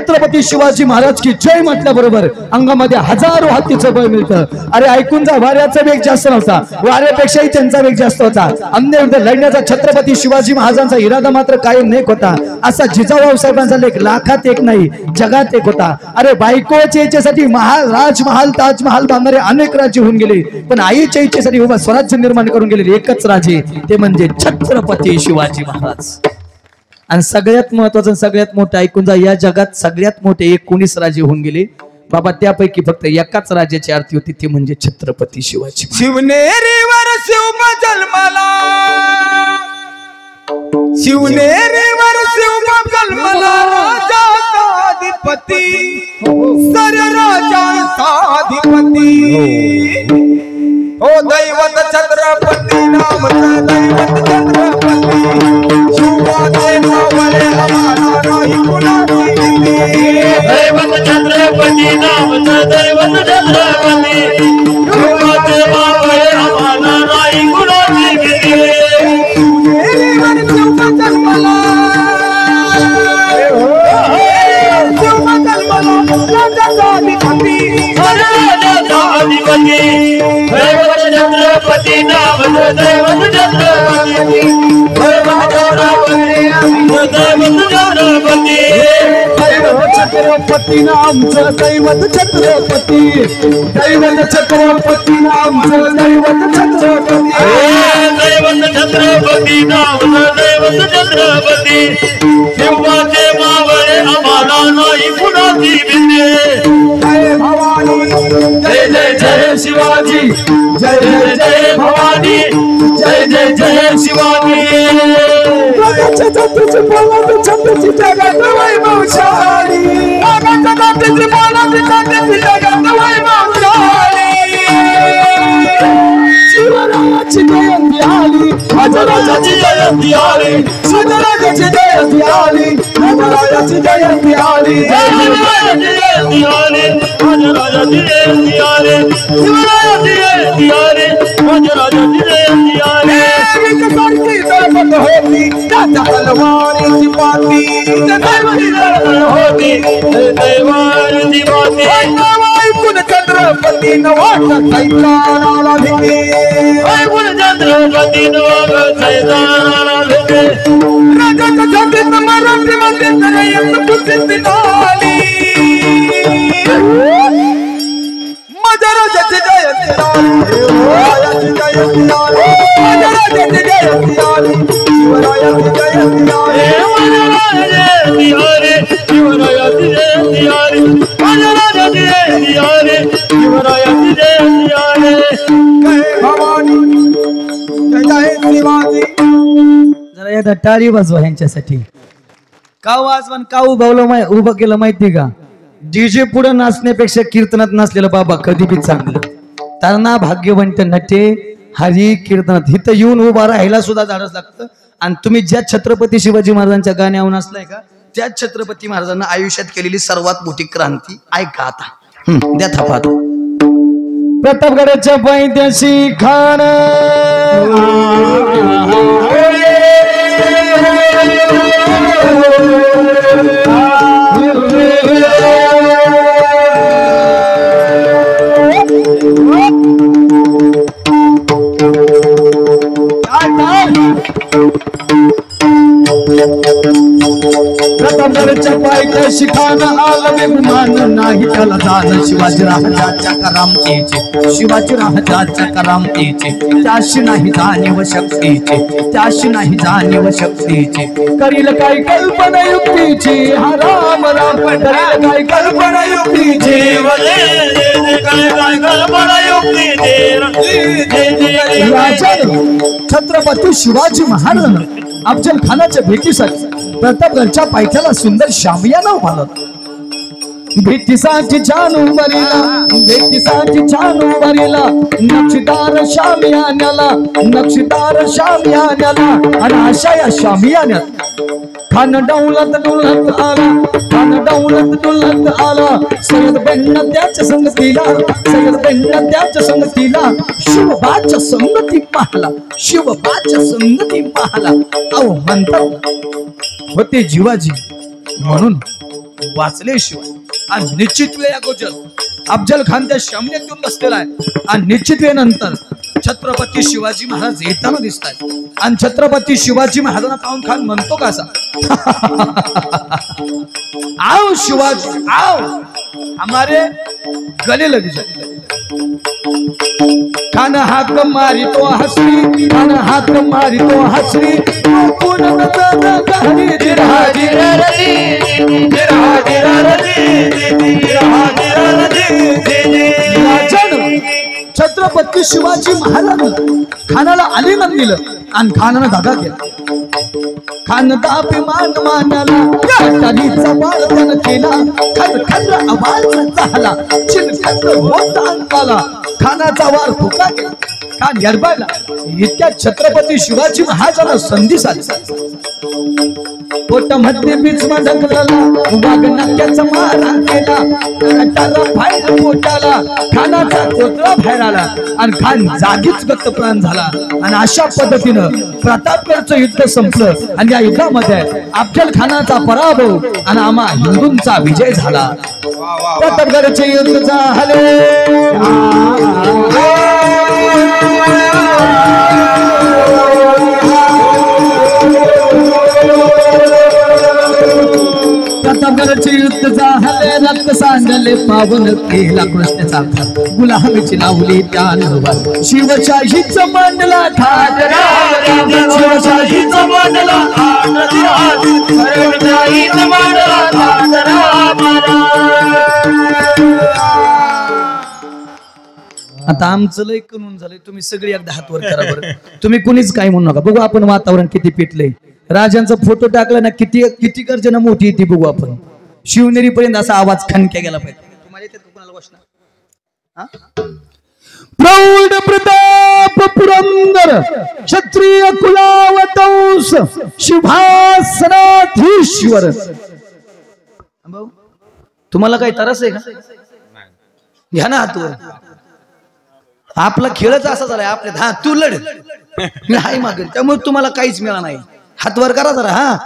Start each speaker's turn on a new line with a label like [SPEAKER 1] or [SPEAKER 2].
[SPEAKER 1] छत्रपती शिवाजी महाराज की जय म्हटल्याबरोबर अंगामध्ये हजारो हत्तीचं बळ मिळतं. अरे ऐकून जा, वाऱ्याचा वेग जास्त नव्हता, वाऱ्यापेक्षाही त्यांचा वेग जास्त होता. अन्याविरुद्ध लढण्याचा छत्रपती शिवाजी महाराजांचा इरादा मात्र कायम नेक होता. असा जिजाऊ साहेबांचा लेख लाखात एक नाही, जगात एक होता. अरे बायकोच्या इच्छेसाठी राजमहाल ताजमहाल बांधणारे अनेक राज्य होऊन गेले, पण आईच्या इच्छेसाठी उभा स्वराज्य निर्माण करून गेलेले एकच राजे, ते म्हणजे छत्रपती शिवाजी महाराज. आणि सगळ्यात महत्वाचं, सगळ्यात मोठं ऐकून जा, या जगात सगळ्यात मोठे 19 राजे होऊन गेले बाबा, त्यापैकी फक्त एकाच राजाची आरती होती, ती म्हणजे छत्रपती शिवाजी.
[SPEAKER 2] शिवनेरीवर शिव जन्मला, शिवनेरीवर शिव जन्मला, राजाधिपती सर राजाधिपती हो दैवत छत्रपती नाम दैवत छत्रपती शिवाचे नावले आम्हाला नाही कुणाची भीती.
[SPEAKER 3] दैवत छत्रपती नाम दैवत छत्रपती शिवाचे नावले आम्हाला नाही कुणाची भीती.
[SPEAKER 2] शिवनेरीवर शिव जन्मला, शिव जन्मला, राजाधिपती
[SPEAKER 3] राजाधिपती दैवत छत्रपती नाम दैवत छत्रपती
[SPEAKER 1] छत्रपती नामचं दैवत छत्रपती, दैवत छत्रपती नामचं दैवत छत्रपती,
[SPEAKER 3] दैवत छत्रपती नाम दैवत छत्रपती शिवाचे मावळे आम्हाला नाही कुणाची भीती.
[SPEAKER 2] जय भवानी,
[SPEAKER 3] जय जय जय शिवाजी, जय जय जय भवानी, जय जय जय शिवाजी.
[SPEAKER 2] छत्रपती बोलाची छत्रपती जगात वैभवशाली, छत्रपती बोलाची छत्रपती जगात वैभवशाली. शिवरायाची जयंती आली, राजाची जयंती आली, शिवरायाची जयंती आली, राजाची जयंती आली,
[SPEAKER 3] शिवरायाची जयंती आली, राजाची जयंती आली, शिवरायाची जयंती आली, राजाची जयंती आली.
[SPEAKER 2] सारखी तळपत होती त्याच्या तलवारीची पाती,
[SPEAKER 3] दैवाची तळपत होती दैवाची पाती.
[SPEAKER 2] ऐकून छत्रपतीनं वाटत सैतानाला भीती,
[SPEAKER 3] ऐकून छत्रपतीनं वाटत सैतानाला भीती.
[SPEAKER 2] राजाच्या छातीत मराठी मध्ये तर प्रसिद्धी झाली, माझ्या राजाची जयंती आली, शिवरायाची जयंती आली, माझ्या राजाची जयंती आली, शिवरायाची जयंती आली,
[SPEAKER 3] शिवरायाची जयंती आली, माझ्या राजाची जयंती आली, शिवरायाची जयंती आली.
[SPEAKER 2] जय भवानी, जय जय शिवाजी.
[SPEAKER 1] जरा एकदा टाळी वाजवा ह्यांच्यासाठी. का वाजवा, का उभं केलं माहिती का? डीजे पुढे नाचण्यापेक्षा कीर्तनात नाचलेलं बाबा कधी बी चांगलं. त्यांना भाग्यवंत नटे हरी कीर्तनात इथं येऊन उभा राहायला सुद्धा धाडस लागतं. आणि तुम्ही ज्या छत्रपती शिवाजी महाराजांच्या गाण्यावर नाचलाय का, त्याच छत्रपती महाराजांना आयुष्यात केलेली सर्वात मोठी क्रांती ऐका आता. द्या थापा. प्रतापगडाच्या पायथ्याशी खान, प्रतापगडाच्या पायथ्याशी खान आलं विमान नाही त्याला जाण, शिवाजी राजाच्या करामतीचे, शिवाजी राजाच्या करामतीचे, त्याशी नाही जाणीव शक्तीचे, त्याशी नाही जाणीव शक्तीचे. करील काय कल्पना युक्तीची, हा राम राम, करील काय कल्पना युक्तीची,
[SPEAKER 3] काय कल्पना युक्तीची.
[SPEAKER 1] छत्रपती शिवाजी महाराज अफजल खानाच्या भेटीसाठी प्रतापगडच्या पायथ्याला सुंदर शामियाना उभारला. भेटीसाठी जानू बरीला, भेटीसाठी जानू बरीला, नक्षीदार शामियान्याला, नक्षीदार शामियान्याला. आणि अशा या शामियान्यात खान डौलत डुलत आला, खान डौलत डुलत आला. सय्यद बेंड त्याच्या संगतीला, सय्यद बेंड त्याच्या संगतीला, शिवबाच्या संगती पाहला, शिवबाच्या संगती पाहला. अहो म्हणतात होते जीवाजी म्हणून वाचल्याशिवाय आणि निश्चित वेळ अगोदर अफजल खान त्या शमनेत येऊन बसलेला आहे आणि निश्चित वेळेनंतर छत्रपती शिवाजी महाराज येताना दिसत आहेत आणि छत्रपती शिवाजी महाराजांना पाहून खान म्हणतो का असा आओ शिवाजी आओ हमारे गले लग जाए खान हाक मारी तो हसरी खान हाक मारी तो हसरी छत्रपती शिवाजी महाराज खानाला आलिंगन दिलं आणि खानानं धागा केला खान अभिमान मानाला कटारीचा बाळ त्यानं केला खर खर आवाज झाला चिलखत होता अंकाला खानाचा वार फुका केला खान गरबाला इतक्या छत्रपती शिवाजी महाराजांना संधी साधली पोटामध्ये बीचमा ढकलला वाघ नक्क्याचा मारा केला कटारा बाहेर पोटाला खानाचा कोतळा बाहेर आला आणि खान जागीच गत्त प्राण झाला आणि अशा पद्धतीनं प्रतापगडचं युद्ध संपलं आणि या युद्धामध्ये अफजल खानाचा पराभव आणि आम्हा हिंदूंचा विजय झाला प्रतापगडचे युद्ध झाले प्रतापगडचे युद्ध झाले रक्त सांडले पावन केला कृष्णाचा गुलामीची लावली त्यानं शिवशाहीचा मांडला ठाकरा
[SPEAKER 3] शिवशाहीचा मांडला
[SPEAKER 1] आता आमचं लय करून झालंय तुम्ही सगळे एकदा हात वर करा बरं तुम्ही कुणीच काय म्हणू नका बघू आपण वातावरण किती पेटलंय राजांचा फोटो टाकला ना किती किती गर्जना मोठी येते बघू आपण शिवनेरी पर्यंत असा आवाज खणक्या गेला पाहिजे तुम्हाला येते कोणाला गोष्ट प्रौढ प्रताप पुरंदर क्षत्रिय कुलावतंस शुभासनाधीश्वर तुम्हाला काही तरस आहे का घ्या ना हातवर आपला खेळच असा झालाय आपल्या तू लढ मी हाय मागेल त्यामुळे तुम्हाला काहीच मिळालं नाही हात वर करा जरा हा